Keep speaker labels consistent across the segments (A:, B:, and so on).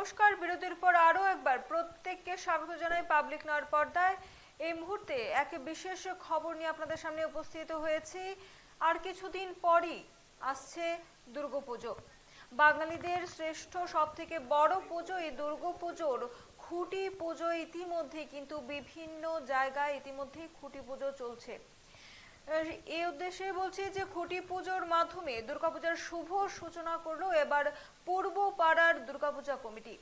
A: নমস্কার, বিরতির পর আরও একবার প্রত্যেককে স্বাগত জানাই পাবলিক নয়ার পর্দায়। এই মুহূর্তে এক বিশেষ খবর নিয়ে আপনাদের সামনে উপস্থিত হয়েছি। আর কিছুদিন পরই আসছে দুর্গাপুজো, বাঙালিদের শ্রেষ্ঠ সবথেকে বড় পুজো। এই দুর্গাপুজোর খুঁটি পুজো ইতিমধ্যে কিন্তু বিভিন্ন জায়গায় ইতিমধ্যেই খুঁটি পুজো চলছে। এই উদ্দেশ্যে বলছি যে খুঁটি পুজোর মাধ্যমে দুর্গাপূজার শুভ সূচনা করলো এবার পূর্ব পাড়ার দুর্গাপূজা কমিটি।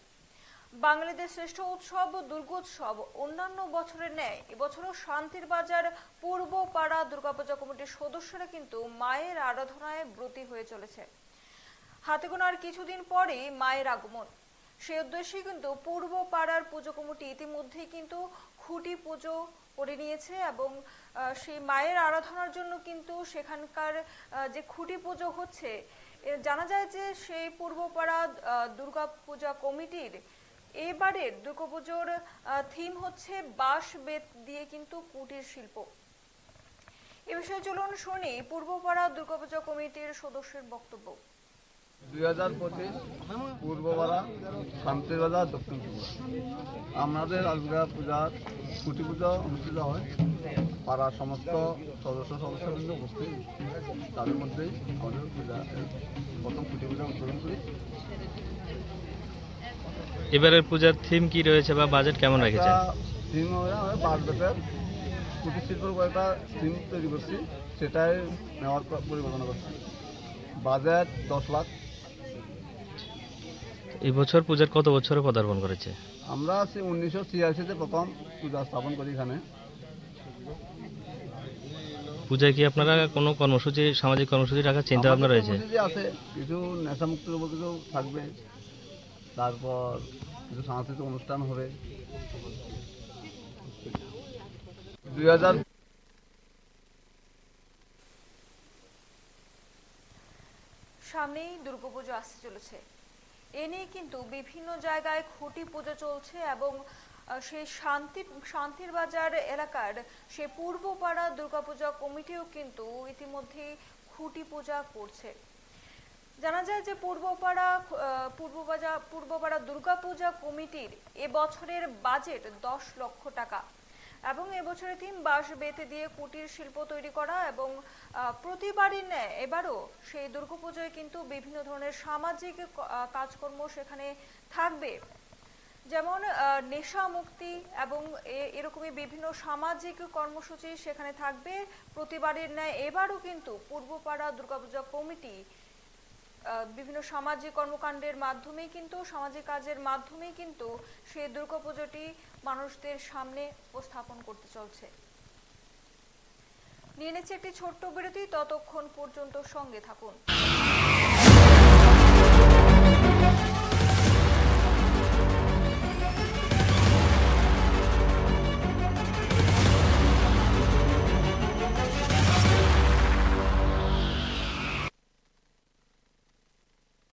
A: বাঙালিদের শ্রেষ্ঠ উৎসব দুর্গোৎসব অন্যান্য বছরের ন্যায় এবছরও শান্তির বাজার পূর্ব পাড়া দুর্গাপূজা কমিটির সদস্যরা কিন্তু মায়ের আরাধনায় ব্রতী হয়ে চলেছে। হাতে গোনা আর কিছুদিন পরেই মায়ের আগমন, সেই উদ্দেশ্যে কিন্তু পূর্ব পাড়ার পুজো কমিটি ইতিমধ্যেই কিন্তু খুঁটি পুজো করে নিয়েছে এবং সেই মায়ের আরাধনার জন্য কিন্তু সেখানকার যে খুঁটি পুজো হচ্ছে, জানা যায় যে সেই পূর্বপাড়া দুর্গা পূজা কমিটির এবারের দুর্গাপুজোর থিম হচ্ছে বাঁশ বেত দিয়ে কিন্তু কুটির শিল্প। এ বিষয়ে চলুন শুনি পূর্বপাড়া দুর্গাপূজা কমিটির সদস্যের বক্তব্য।
B: 2025 পূর্বপাড়া শান্তির বাজার দক্ষিণ ত্রিপুরা আমাদের দুর্গা পূজার খুঁটি পূজা অনুষ্ঠিত হয়। পাড়ার সমস্ত সদস্যবৃন্দ উপস্থিত, তাদের মধ্যেই আমাদের পূজা প্রথম খুঁটি পূজা উদ্বোধন করি।
C: এবারের পূজার থিম কি রয়েছে বা বাজেট কেমন রেখেছে?
B: থিম আমরা বাঁশ বেতের কুটির শিল্পের উপর একটা থিম তৈরি করছি, সেটাই নেওয়ার পরিকল্পনা করছি। বাজেট 10 লাখ।
C: এই বছর পূজার কত বছরে পদার্পণ করেছে?
B: আমরা 1986-তে প্রথম পূজা স্থাপন করি এখানে।
C: পূজায় কি আপনারা কোনো কর্মসূচি, সামাজিক কর্মসূচি রাখার চিন্তা ভাবনা রয়েছে?
B: আছে, কিছু নেশামুক্তের উপর কিছু থাকবে, তারপর কিছু সাংস্কৃতিক অনুষ্ঠান হবে। 2000
A: সামনেই দুর্গাপুজো আসতে চলেছে, এ নিয়ে কিন্তু বিভিন্ন জায়গায় খুঁটি পুজো চলছে এবং সেই শান্তির বাজার এলাকার সেই পূর্বপাড়া দুর্গাপূজা কমিটিও কিন্তু ইতিমধ্যে খুঁটি পূজা করছে। জানা যায় যে পূর্বপাড়া দুর্গাপূজা কমিটির এবছরের বাজেট 10 লক্ষ টাকা এবং এবছরের থিম বাঁশ বেতে দিয়ে কুটির শিল্প তৈরি করা এবং প্রতিবারই ন্যায় এবারও সেই দুর্গাপুজোয় কিন্তু বিভিন্ন ধরনের সামাজিক কাজকর্ম সেখানে থাকবে, যেমন নেশা মুক্তি এবং এরকমই বিভিন্ন সামাজিক কর্মসূচি সেখানে থাকবে। প্রতিবারের ন্যায় এবারও কিন্তু পূর্বপাড়া দুর্গাপূজা কমিটি বিভিন্ন সামাজিক কর্মকাণ্ডের মাধ্যমে কিন্তু সামাজিক কাজের মাধ্যমে কিন্তু সেই দুর্গাপুজোটি মানুষদের সামনে উপস্থাপন করতে চলছে। নিয়ে নিচ্ছে একটি ছোট্ট বিরতি, ততক্ষণ পর্যন্ত সঙ্গে থাকুন।